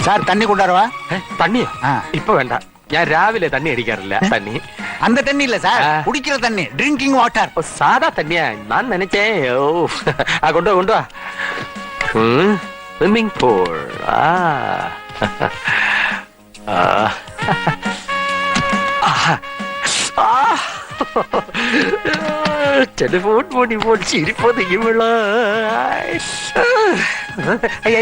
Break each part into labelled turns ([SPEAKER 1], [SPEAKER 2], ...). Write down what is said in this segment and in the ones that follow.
[SPEAKER 1] Sir തണ്ണി കൊണ്ടുവരവാ?
[SPEAKER 2] തണ്ണിയോ? ഇപ്പൊ വേണ്ട, ഞാൻ രാവിലെ തണ്ണി അടിക്കാറില്ല. തണ്ണി
[SPEAKER 1] அந்த தண்ணி இல்ல சார், குடிக்கிற தண்ணி, ட்ரிங்கிங் வாட்டர்.
[SPEAKER 2] സാധാ തണ്ണിയാ ഞാൻ നനച്ചേ. ഓ കൊണ്ടുവാ കൊണ്ടുവാ. Swimming pool. ടെലിഫോൺ മോണി പോൽ ചിരിപ്പോ നീങ്ങുള്ള. അയ്യോ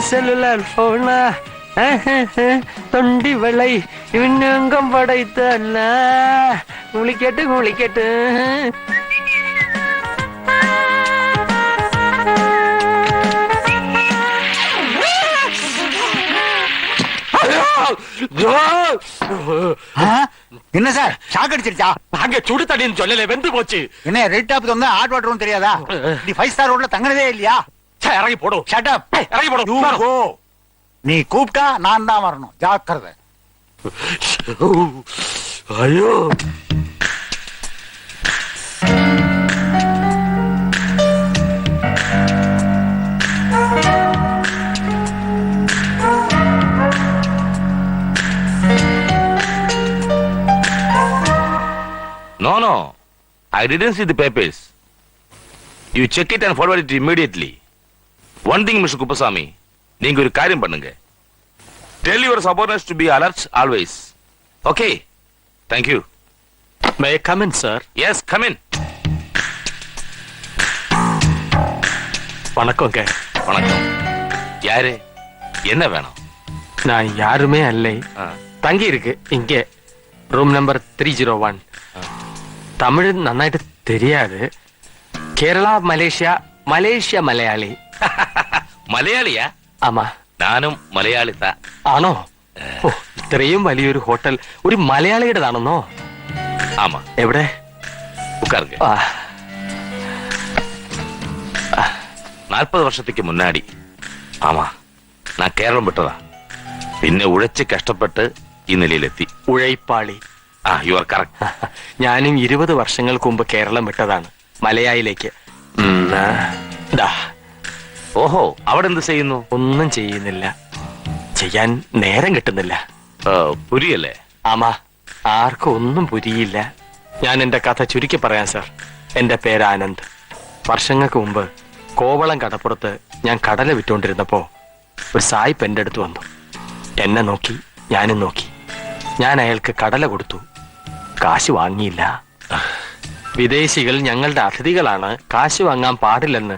[SPEAKER 2] செல்லுலார் போனா தொண்டி வளை இவனுங்கம் படைத்தல்ல. குளிக்கட்டு குளிக்கட்டு.
[SPEAKER 1] என்ன சார் ஷாக் அடிச்சிருச்சா?
[SPEAKER 2] அங்க சுடு தண்ணின்னு சொல்லல, வெந்து போச்சு.
[SPEAKER 1] என்ன ரெட் டாப் வந்து ஹாட் வாட்டரும் தெரியாதா? நீ 5 ஸ்டார் ரோட்ல தங்கனதே இல்லையா?
[SPEAKER 2] இறங்கி போடும்.
[SPEAKER 1] Shut up.
[SPEAKER 2] இறங்கி போடும்.
[SPEAKER 1] நீ கூப்பிட்டா நான் தான் வரணும், ஜாக்கிரதை.
[SPEAKER 2] ஐயோ
[SPEAKER 3] No, I didn't see the papers. You check it and forward it immediately. One thing, Mr. Kuppasamy, நீங்க ஒரு காரியம் பண்ணுங்க. Tell your subordinates to be alert always. Okay? Thank you.
[SPEAKER 2] May I come in, sir?
[SPEAKER 3] Yes, come in.
[SPEAKER 2] வணக்கங்க.
[SPEAKER 3] வணக்கம். யாரு? என்ன வேணும்?
[SPEAKER 2] நான் யாருமே அல்ல. தங்கி இருக்கு இங்கே, ரூம் நம்பர் 301. தமிழ் நன்னாയിട്ട് தெரியாது. Kerala Malaysia, Malaysia Malayali.
[SPEAKER 3] മലയാളിയാ?
[SPEAKER 2] ആമാ.
[SPEAKER 3] ഞാനും മലയാളി.
[SPEAKER 2] ആണോ? ഇത്രയും വലിയൊരു ഹോട്ടൽ ഒരു മലയാളിയുടേതാണെന്നോ?
[SPEAKER 3] ആമാ.
[SPEAKER 2] എവിടെ?
[SPEAKER 3] ഉட்காருங்க. 40 வருஷத்துக்கு முன்னாடி. ஆமா, நான் கேரളം விட்டதா. പിന്നെ ഉഴച്ച് കഷ്ടപ്പെട്ട് ഈ നിലയിലെത്തി.
[SPEAKER 2] ഉഴൈപ്പാളി.
[SPEAKER 3] You are correct.
[SPEAKER 2] ഞാനും 20 വർഷങ്ങൾക്ക് മുമ്പ് കേരളം വിട്ടതാണ്, മലയായിലേക്ക്.
[SPEAKER 3] ഓഹോ, അവിടെ എന്ത് ചെയ്യുന്നു?
[SPEAKER 2] ഒന്നും ചെയ്യുന്നില്ല, ചെയ്യാൻ നേരം കിട്ടുന്നില്ല.
[SPEAKER 3] പുരിയല്ലേ?
[SPEAKER 2] ആമാ, ആർക്കും ഒന്നും പുരിയില്ല. ഞാൻ എന്റെ കഥ ചുരുക്കി പറയാം സാർ. എന്റെ പേര് ആനന്ദ്. വർഷങ്ങൾക്ക് മുമ്പ് കോവളം കടപ്പുറത്ത് ഞാൻ കടല വിറ്റുകൊണ്ടിരുന്നപ്പോ ഒരു സായിപ്പ് എന്റെ അടുത്ത് വന്നു. എന്നെ നോക്കി, ഞാനും നോക്കി. ഞാൻ അയാൾക്ക് കടല കൊടുത്തു. കാശ് വാങ്ങിയില്ല. വിദേശികൾ ഞങ്ങളുടെ അതിഥികളാണ്, കാശ് വാങ്ങാൻ പാടില്ലെന്ന്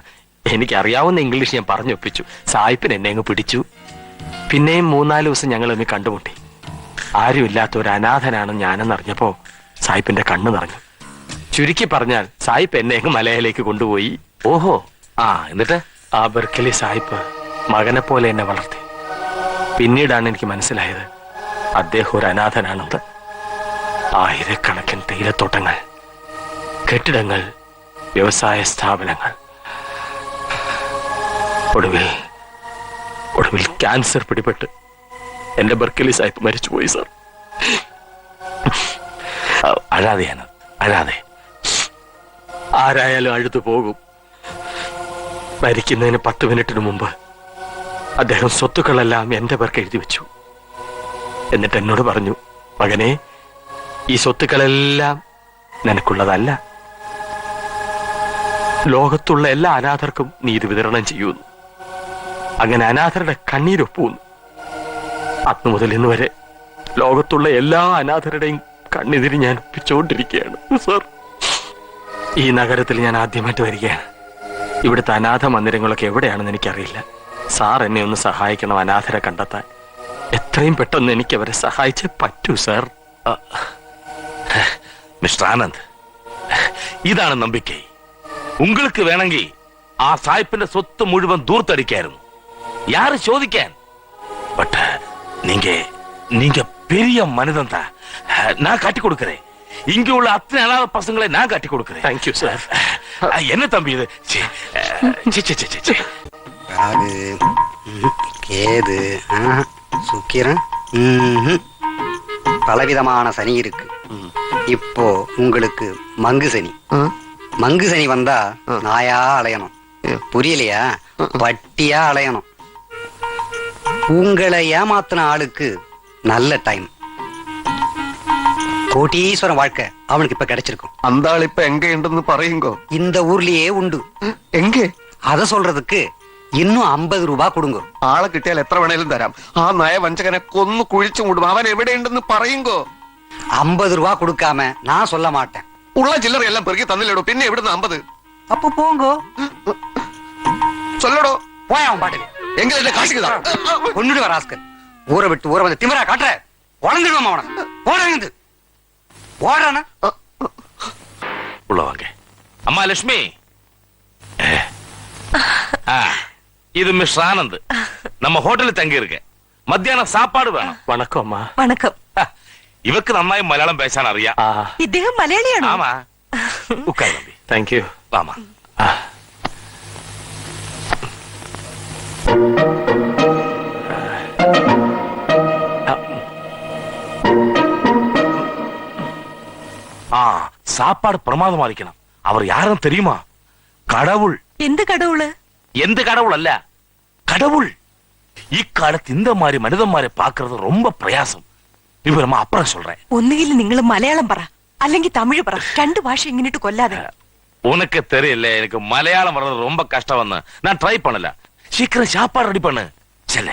[SPEAKER 2] എനിക്കറിയാവുന്ന ഇംഗ്ലീഷ് ഞാൻ പറഞ്ഞൊപ്പിച്ചു. സായിപ്പിന് എന്നെ അങ്ങ് പിടിച്ചു. പിന്നെയും 3-4 ദിവസം ഞങ്ങൾ തമ്മിൽ കണ്ടുമുട്ടി. ആരുമില്ലാത്ത ഒരു അനാഥനാണ് ഞാനെന്നറിഞ്ഞപ്പോ സായിപ്പിന്റെ കണ്ണ് നിറഞ്ഞു. ചുരുക്കി പറഞ്ഞാൽ സായിപ്പ് എന്നെ അങ്ങ് മലയിലേക്ക് കൊണ്ടുപോയി.
[SPEAKER 3] ഓഹോ, എന്നിട്ട്
[SPEAKER 2] ആ ബർക്കലി സായിപ്പ് മകനെ പോലെ എന്നെ വളർത്തി. പിന്നീടാണ് എനിക്ക് മനസ്സിലായത് അദ്ദേഹം ഒരു അനാഥനാണെന്ന്. ആയിരക്കണക്കിന് തേയിലത്തോട്ടങ്ങൾ, കെട്ടിടങ്ങൾ, വ്യവസായ സ്ഥാപനങ്ങൾ. ഒടുവിൽ ക്യാൻസർ പിടിപെട്ട് എന്റെ ബർക്കലി സാഹിബ് മരിച്ചുപോയി സാർ.
[SPEAKER 3] അഴാതെയാണ്, അഴാതെ.
[SPEAKER 2] ആരായാലും അഴുതു പോകും. മരിക്കുന്നതിന് 10 മിനിറ്റിന് മുമ്പ് അദ്ദേഹം സ്വത്തുക്കളെല്ലാം എന്റെ പേർക്ക് എഴുതി വെച്ചു. എന്നിട്ട് എന്നോട് പറഞ്ഞു, മകനെ, ഈ സ്വത്തുക്കളെല്ലാം നിനക്കുള്ളതല്ല, ലോകത്തുള്ള എല്ലാ അനാഥർക്കും നീ ഇത് വിതരണം ചെയ്യുന്നു. അങ്ങനെ അനാഥരുടെ കണ്ണീരൊപ്പുന്നു. അന്നു മുതൽ ഇന്ന് വരെ ലോകത്തുള്ള എല്ലാ അനാഥരുടെയും കണ്ണീര് ഞാൻ ഒപ്പിച്ചുകൊണ്ടിരിക്കുകയാണ് സാർ. ഈ നഗരത്തിൽ ഞാൻ ആദ്യമായിട്ട് വരികയാണ്. ഇവിടുത്തെ അനാഥ മന്ദിരങ്ങളൊക്കെ എവിടെയാണെന്ന് എനിക്കറിയില്ല. സാർ എന്നെ ഒന്ന് സഹായിക്കണം അനാഥരെ കണ്ടെത്താൻ. എത്രയും പെട്ടെന്ന് എനിക്ക് അവരെ സഹായിച്ചേ പറ്റൂ സാർ.
[SPEAKER 3] മിസ്റ്റർ ആനന്ദ്, ഇതാണ് നമ്പിക്കൈ. உங்களுக்கு വേണമെങ്കിൽ ആ സായിപ്പിന്റെ സ്വത്ത് മുഴുവൻ ദൂർത്തടിക്കായിരുന്നു. யாரு ചോദിക്കാൻ? பட் நீங்க பெரிய மனிதன் தான். நான் காட்டி கொடுக்கிறேன். இங்க உள்ள அத்தனை அனாதை பசங்களை நான் காட்டி கொடுக்கிறேன்.
[SPEAKER 2] Thank you sir.
[SPEAKER 3] என்ன தம்பி இது?
[SPEAKER 4] கேது சுக்கிரன் பலவிதமான சனி இருக்கு. இப்போ உங்களுக்கு மங்கு சனி. மங்கு சனி வந்தா நாயா அலையணும், புரியலையா? பட்டியா அலையணும். உங்களை ஏமாத்தின ஆளுக்கு நல்ல டைம். கோட்டீஸ்வரன் வாழ்க்கை அவனுக்கு இப்ப கிடைச்சிருக்கும்.
[SPEAKER 5] அந்த ஆள் இப்ப எங்க உണ്ടെന്ന് പറയുங்கോ?
[SPEAKER 4] இந்த ஊர்லயே உண்டு.
[SPEAKER 5] എങ്ക?
[SPEAKER 4] அத சொல்றதுக்கு இன்னும் 50 ரூபாய் கொடுங்க.
[SPEAKER 5] ആളെ കിട്ടിയാൽ എത്ര വേണേലും തരാം. ആ നയവഞ്ചകനെ കൊന്നു കുഴിച്ചു മൂടും. അവൻ എവിടെയുണ്ടെന്ന് പറയുങ്കോ?
[SPEAKER 4] 50 ரூபாய் கொடுக்காம நான் சொல்ல மாட்டேன்.
[SPEAKER 5] ഉള്ള ചില്ലറയെല്ലാം പെറുക്കി തന്നില്ലടോ, പിന്നെ എവിടുന്ന് 50?
[SPEAKER 4] அப்ப போங்கோ.
[SPEAKER 5] சொல்லடோ.
[SPEAKER 4] போய் அவன் பாட்டுக்கு.
[SPEAKER 5] എങ്കിൽ എന്നെ കാശിക്കുതാ.
[SPEAKER 4] கொன்னுடு வராஸ்கர். ஊரை விட்டு ஊரை வந்து திமிரா காட்டுற. வளர்ந்துடுவோம் அவனை. போறாங்க. ஓடுறானா?
[SPEAKER 3] உள்ள வாங்க. அம்மா லட்சுமி, இது மிஸ் ஆனந்த். நம்ம ஹோட்டலில் தங்கி இருக்க. மத்தியானம் சாப்பாடு வேணும்.
[SPEAKER 2] വണക്കം അമ്മ.
[SPEAKER 6] വണക്കം.
[SPEAKER 3] ഇവക്ക് നന്നായി മലയാളം പേശാൻ അറിയാം.
[SPEAKER 6] ഇദ്ദേഹം മലയാളിയാണോ?
[SPEAKER 3] ആമാ. ഉക്കാർ തമ്പി.
[SPEAKER 2] Thank you.
[SPEAKER 3] വാമാ. சாப்பாடு பிரமாதமா இருக்கணும். அவர் யாரும் தெரியுமா? கடவுள்.
[SPEAKER 6] എന്ത് കടവുള്?
[SPEAKER 3] எந்த கடவுள் அல்ல, கடவுள். இக்காலத்து இந்த மாதிரி மனிதന്മാരെ பாக்குறது ரொம்ப பிரயாசம். വിവരമാ അപ്പുറം சொல்றேன்.
[SPEAKER 6] ഒന്നുകിൽ നിങ്ങൾ മലയാളം പറ, അല്ലെങ്കിൽ തമിഴ് പറ. രണ്ട് ഭാഷ ഇങ്ങനിട്ട് കൊല്ലാതെ.
[SPEAKER 3] உனக்கு தெரியல, எனக்கு மலையாளம் வர்றது ரொம்ப கஷ்டம். வந்து நான் ட்ரை பண்ணல. சீக்கிரம் சாப்பாடு ரெடி பண்ணு. செல்ல.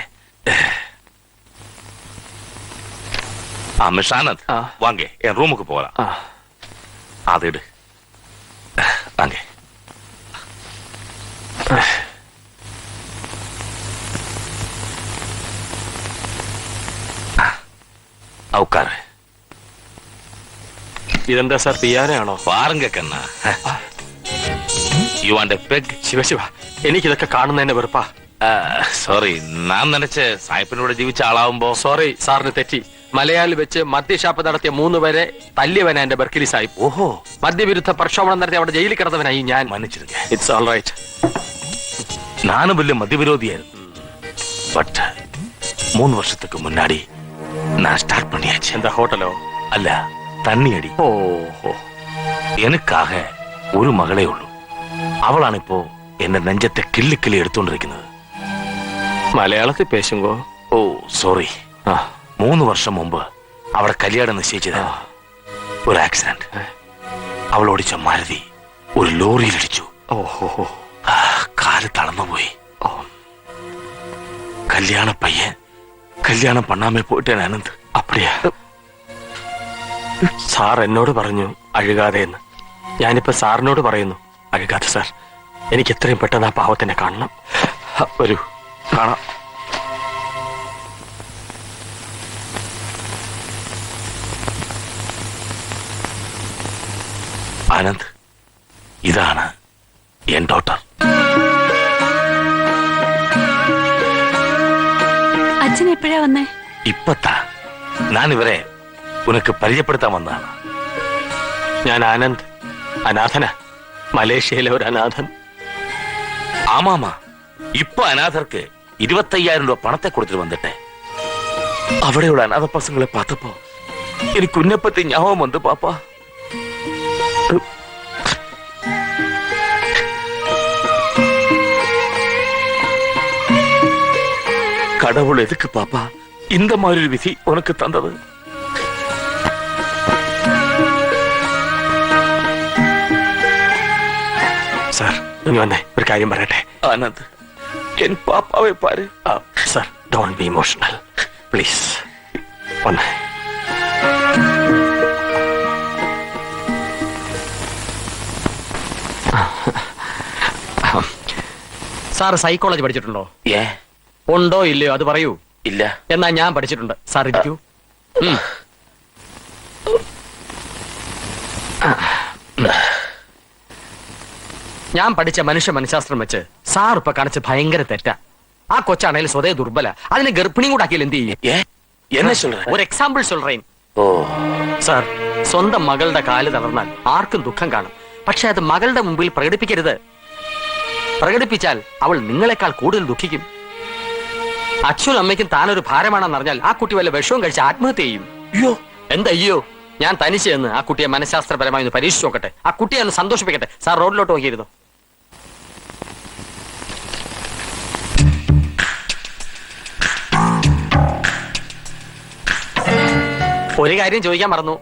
[SPEAKER 3] மிஸ் ஆனந்த், வாங்க என் ரூமுக்கு போகலாம். அது எடு. வாங்க. உட்காரு.
[SPEAKER 2] ഇതെന്താ സാർ പിയാനാണോ?
[SPEAKER 3] பாருங்க കണ്ണാ. You want a peg?
[SPEAKER 2] Shiva Shiva, എനിക്കിതൊക്കെ കാണുന്നതിന്റെ വെറുപ്പാ.
[SPEAKER 3] സോറി, ഞാൻ നനച്ച് സായിപ്പിനോട് ജീവിച്ച ആളാവുമ്പോ.
[SPEAKER 2] സോറി, സാറിന് തെറ്റി. മലയാളി വെച്ച് മദ്യഷാപ്പ് നടത്തിയ 3 പേരെ തല്ലിയവനാ എന്റെ ബർക്കിലി സാഹിബ്.
[SPEAKER 3] ഓഹോ,
[SPEAKER 2] മദ്യവിരുദ്ധ പ്രക്ഷോഭണം നടത്തി അവിടെ ജയിലിൽ കിടന്നവനായി ഞാൻ.
[SPEAKER 3] മன்னிச்சிருங்க.
[SPEAKER 2] It's all right.
[SPEAKER 3] நானும் വലിയ மദ്യவிரோதியாയിരുന്നു. பட் 3 வருஷத்துக்கு முன்னாடி நான் ஸ்டார்ட் பண்ணியாச்சு.
[SPEAKER 2] എന്താ ഹോട്ടലോ?
[SPEAKER 3] அல்ல, தண்ணி அடி.
[SPEAKER 2] ഓഹോ.
[SPEAKER 3] எனக்காக ഒരു മകളേ ഉള്ളൂ. അവളാണ് ഇപ്പോ എന്റെ നെഞ്ചത്തെ കിള്ളി കിള്ളി എടുത്തോണ്ടിരിക്കുന്നത്.
[SPEAKER 2] മലയാളത്തിൽ പേശുങ്കോ?
[SPEAKER 3] ഓ സോറി. 3 വർഷം മുമ്പ് അവളെ കല്യാണം നിശ്ചയിച്ചത്. ഒരു ആക്സിഡന്റ്. അവൾ ഓടിച്ച മാരുതി ഒരു ലോറിയിൽ ഇടിച്ചു.
[SPEAKER 2] ഓഹോ.
[SPEAKER 3] കാല് തളർന്നുപോയി. കല്യാണ പയ്യൻ കല്യാണം പണ്ണാമേ പോയിട്ടേ ആനന്ദ്.
[SPEAKER 2] അപ്പടിയാ? സാർ എന്നോട് പറഞ്ഞു അഴുകാതെ എന്ന്. ഞാനിപ്പോ സാറിനോട് പറയുന്നു അഴുകാതെ. സാർ, എനിക്ക് എത്രയും പെട്ടെന്ന് ആ പാവത്തിനെ കാണണം. വരൂ, കാണാം.
[SPEAKER 3] ആനന്ദ്, ഇതാണ് എൻ ഡോട്ടർ.
[SPEAKER 6] അച്ഛൻ എപ്പോഴാ വന്നേ?
[SPEAKER 3] ഇപ്പത്താ. ഞാൻ ഇവരെ ഉനക്ക് പരിചയപ്പെടുത്താൻ വന്നതാണ്.
[SPEAKER 2] ഞാൻ ആനന്ദ്, അനാഥന. മലേഷ്യയിലെ ഒരു അനാഥൻ.
[SPEAKER 3] ஆமாமா, இப்ப அநாதருக்கு 25,000 ரூபாய் பணத்தை கொடுத்துட்டு வந்துட்டேன். அവിടെയുള്ള അനാഥ പസങ്ങളെ பார்த்தப்போ എനിക്ക് ഉന്നെ പറ്റി ஞாபகம் வந்து பாப்பா. கடவுள் எதுக்கு பாப்பா இந்த மாதிரி ஒரு விதி உனக்கு தந்தது?
[SPEAKER 2] സാർ, ഇനി വന്നേ, ഒരു കാര്യം പറയട്ടെ.
[SPEAKER 3] ആനന്ദ്, എൻ പാപ്പാവെ പാര്.
[SPEAKER 2] Sir, don't be emotional please. വന്നേ. സാർ സൈക്കോളജി പഠിച്ചിട്ടുണ്ടോ?
[SPEAKER 3] ഏ,
[SPEAKER 2] ഉണ്ടോ ഇല്ലയോ അത് പറയൂ.
[SPEAKER 3] ഇല്ല.
[SPEAKER 2] എന്നാ ഞാൻ പഠിച്ചിട്ടുണ്ട്. സാർ ഇരിക്കൂ. ഞാൻ പഠിച്ച മനുഷ്യ മനഃശാസ്ത്രം വെച്ച് സാർ ഇപ്പൊ കാണിച്ച് ഭയങ്കര തെറ്റാ. ആ കൊച്ചാണേലും സ്വതേ ദുർബല. അതിനെ ഗർഭിണിയും കൂടെ ആക്കിയാൽ എന്ത് ചെയ്യും?
[SPEAKER 3] എന്നെ சொல்ற?
[SPEAKER 2] ഒരു എക്സാമ്പിൾ சொல்றேன்.
[SPEAKER 3] ഓ
[SPEAKER 2] സാർ, സ്വന്തം മകളുടെ കാല് തളർന്നാൽ ആർക്കും ദുഃഖം കാണും. പക്ഷെ അത് മകളുടെ മുമ്പിൽ പ്രകടിപ്പിക്കരുത്. പ്രകടിപ്പിച്ചാൽ അവൾ നിങ്ങളെക്കാൾ കൂടുതൽ ദുഃഖിക്കും. അച്ഛനും അമ്മയ്ക്കും താനൊരു ഭാരമാണെന്ന് അറിഞ്ഞാൽ ആ കുട്ടി വല്ല വിഷവും കഴിച്ച് ആത്മഹത്യ ചെയ്യും.
[SPEAKER 3] അയ്യോ
[SPEAKER 2] എന്താ അയ്യോ? ഞാൻ തനിച്ച് എന്ന് ആ കുട്ടിയെ മനഃശാസ്ത്രപരമായി ഒന്ന് പരീക്ഷിച്ചു നോക്കട്ടെ. ആ കുട്ടിയെ ഒന്ന് സന്തോഷിപ്പിക്കട്ടെ. സാർ റോഡിലോട്ട് നോക്കിയിരുന്നു. ഒരു കാര്യം ചോദിക്കാൻ മറന്നു.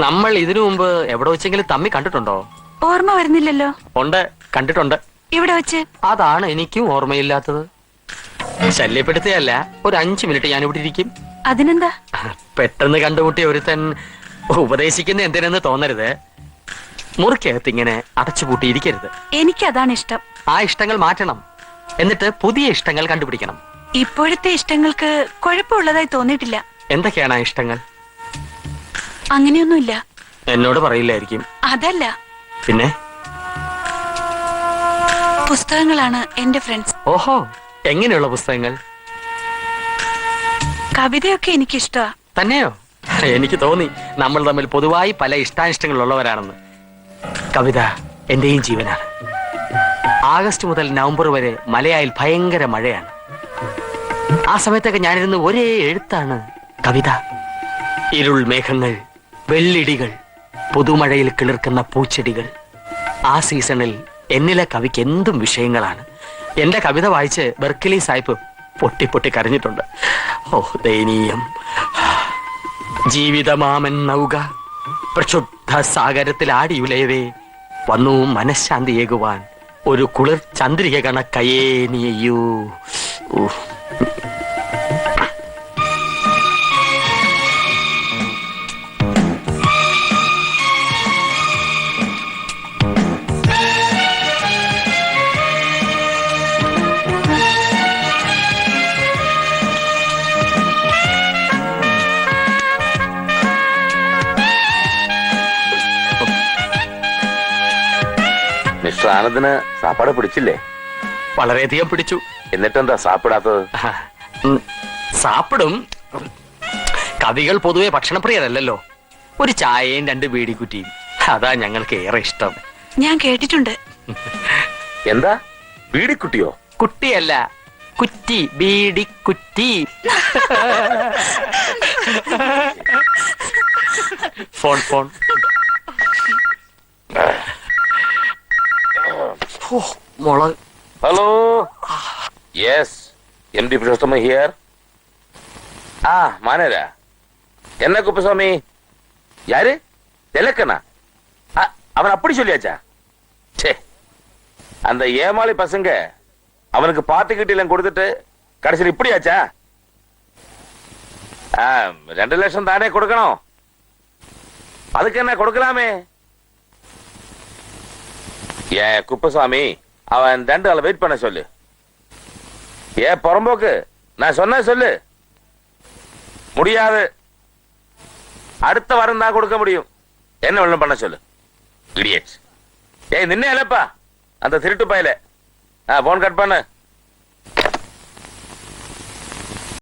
[SPEAKER 2] നമ്മൾ ഇതിനു മുമ്പ് എവിടെ വെച്ചെങ്കിലും തമ്മി കണ്ടിട്ടുണ്ടോ?
[SPEAKER 6] ഓർമ്മ വരുന്നില്ലല്ലോ.
[SPEAKER 2] ഉണ്ട്, കണ്ടിട്ടുണ്ട്.
[SPEAKER 6] ഇവിടെ വെച്ച്?
[SPEAKER 2] അതാണ് എനിക്കും ഓർമ്മയില്ലാത്തത്. ശല്യപ്പെടുത്തുകയല്ല, ഒരു 5 മിനിറ്റ് ഞാൻ ഇവിടെ ഇരിക്കും.
[SPEAKER 6] അതിനെന്താ?
[SPEAKER 2] പെട്ടെന്ന് കണ്ടുമുട്ടിയ ഒരുത്തൻ ഉപദേശിക്കുന്ന എന്തിനെന്ന് തോന്നരുത്. മുറിക്കകത്ത് ഇങ്ങനെ അടച്ചുപൂട്ടിയിരിക്കരുത്.
[SPEAKER 6] എനിക്കതാണ് ഇഷ്ടം.
[SPEAKER 2] ആ ഇഷ്ടങ്ങൾ മാറ്റണം. എന്നിട്ട് പുതിയ ഇഷ്ടങ്ങൾ കണ്ടുപിടിക്കണം.
[SPEAKER 6] ഇപ്പോഴത്തെ ഇഷ്ടങ്ങൾക്ക് കുഴപ്പമുള്ളതായി തോന്നിയിട്ടില്ല.
[SPEAKER 2] എന്തൊക്കെയാണ് ആ ഇഷ്ടങ്ങൾ?
[SPEAKER 6] അങ്ങനെയൊന്നുമില്ല.
[SPEAKER 2] എന്നോട് പറയില്ലായിരിക്കും.
[SPEAKER 6] അതല്ല,
[SPEAKER 2] പിന്നെ?
[SPEAKER 6] പുസ്തകങ്ങളാണ് എന്റെ ഫ്രണ്ട്സ്.
[SPEAKER 2] ഓഹോ, എങ്ങനെയുള്ള പുസ്തകങ്ങൾ?
[SPEAKER 6] കവിതയൊക്കെ എനിക്കിഷ്ടമാ.
[SPEAKER 2] തന്നെയോ? എനിക്ക് തോന്നി നമ്മൾ തമ്മിൽ പൊതുവായി പല ഇഷ്ടാനിഷ്ടങ്ങളുള്ളവരാണെന്ന്. കവിത എന്റെയും ജീവനാണ്. ആഗസ്റ്റ് മുതൽ നവംബർ വരെ മലയായിൽ ഭയങ്കര മഴയാണ്. ആ സമയത്തൊക്കെ ഞാനിരുന്ന് ഒരേ എഴുത്താണ്. കവിത. ഇരുൾ മേഘങ്ങൾ, വെള്ളിടികൾ, പുതുമഴയിൽ കിളിർക്കുന്ന പൂച്ചെടികൾ. ആ സീസണിൽ എന്നിലെ കവിക്ക് എന്തും വിഷയങ്ങളാണ്. എന്റെ കവിത വായിച്ച് ബെർക്കലി സാഹിബ് പൊട്ടി പൊട്ടി കരഞ്ഞിട്ടുണ്ട്. ഓ ദയനീയം. ജീവിതമാമൻ നൗക പ്രക്ഷുബ്ധ സാഗരത്തിൽ ആടിയുലയവേ വന്നു മനഃശാന്തിയേകുവാൻ ഒരു കുളിർ ചന്ദ്രിക കണക്കയേ നീയൂ.
[SPEAKER 3] മിസ്റ്റർ ആനന്ദിന് സാപ്പാട് പിടിച്ചില്ലേ?
[SPEAKER 2] വളരെയധികം പിടിച്ചു.
[SPEAKER 3] എന്നിട്ടെന്താ സാപ്പിടാത്തത്?
[SPEAKER 2] സാപ്പിടും. കവികൾ പൊതുവെ ഭക്ഷണപ്രിയരല്ലല്ലോ. ഒരു ചായയും 2 ബീഡിക്കുറ്റിയും, അതാ ഞങ്ങൾക്ക് ഏറെ ഇഷ്ടം.
[SPEAKER 6] ഞാൻ കേട്ടിട്ടുണ്ട്.
[SPEAKER 3] എന്താ വീടിക്കുട്ടിയോ?
[SPEAKER 2] കുട്ടിയല്ല, കുറ്റി, ബീഡിക്കുറ്റി. Phone phone. മുളക്.
[SPEAKER 3] Hello, yes, M D Purushothama here. ആ മാനേരാ, என்ன குப்பசாமி? யாரு? தெலக்கனா? அவன் அப்படி சொல்லியாச்சா? சே, அந்த ஏமாளி பசங்க அவனுக்கு பார்ட்டி கிட்ட எல்லாம் கொடுத்துட்டு கடைசியில் இப்படியாச்சா? 2 லட்சம் தானே கொடுக்கணும். அதுக்கு என்ன கொடுக்கலாமே? ஏ குப்பசாமி, அவன் 2 ஆளை வெயிட் பண்ண சொல்லு. ஏ புறம்போக்கு, நான் சொன்ன சொல்லு. முடியாது, அடுத்த வாரம் தான் கொடுக்க முடியும். என்ன ஒண்ணும் பண்ண சொல்லு. இடியட்ஸ். ஏய் நின்னே இல்லப்பா அந்த திருட்டு பயல. போன் கட் பண்ணு.